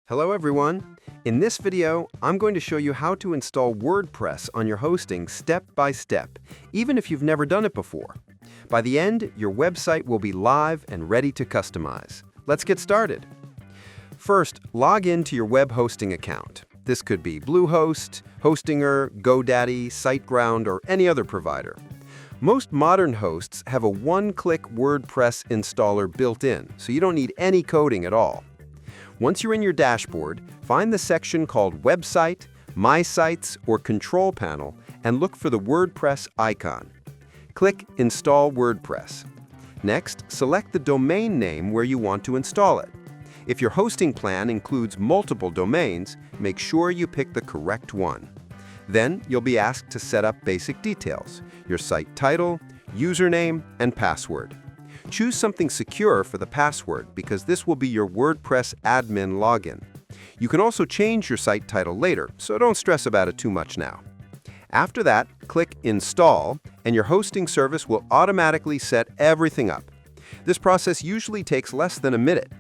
Hello everyone! In this video, I'm going to show you how to install WordPress on your hosting step by step, even if you've never done it before. By the end, your website will be live and ready to customize. Let's get started. First, log in to your web hosting account. This could be Bluehost, Hostinger, GoDaddy, SiteGround, or any other provider. Most modern hosts have a one-click WordPress installer built in, so you don't need any coding at all. Once you're in your dashboard, find the section called Website, My Sites, or Control Panel and look for the WordPress icon. Click Install WordPress. Next, select the domain name where you want to install it. If your hosting plan includes multiple domains, make sure you pick the correct one. Then, you'll be asked to set up basic details: your site title, username, and password. Choose something secure for the password because this will be your WordPress admin login. You can also change your site title later, so don't stress about it too much now. After that, click Install, and your hosting service will automatically set everything up. This process usually takes less than a minute.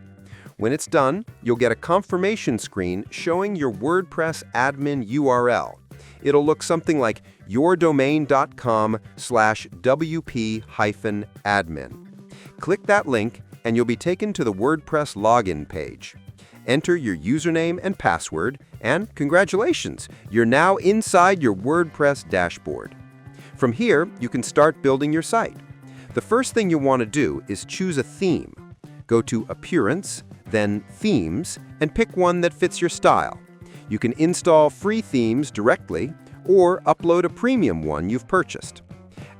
When it's done, you'll get a confirmation screen showing your WordPress admin URL. It'll look something like yourdomain.com/wp-admin. Click that link, and you'll be taken to the WordPress login page. Enter your username and password, and congratulations, you're now inside your WordPress dashboard. From here, you can start building your site. The first thing you want to do is choose a theme. Go to Appearance, then Themes, and pick one that fits your style. You can install free themes directly, or upload a premium one you've purchased.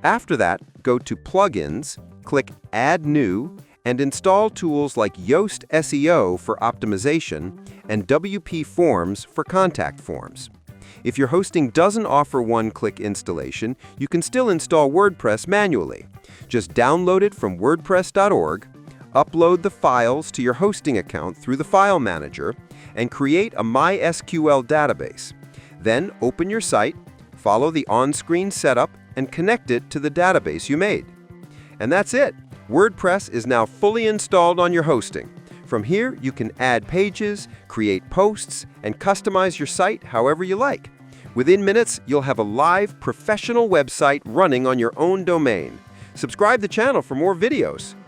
After that, go to Plugins, click Add New, and install tools like Yoast SEO for optimization and WP Forms for contact forms. If your hosting doesn't offer one-click installation, you can still install WordPress manually. Just download it from wordpress.org, upload the files to your hosting account through the file manager, and create a MySQL database. Then open your site, follow the on-screen setup, and connect it to the database you made. And that's it! WordPress is now fully installed on your hosting. From here, you can add pages, create posts, and customize your site however you like. Within minutes, you'll have a live, professional website running on your own domain. Subscribe to the channel for more videos.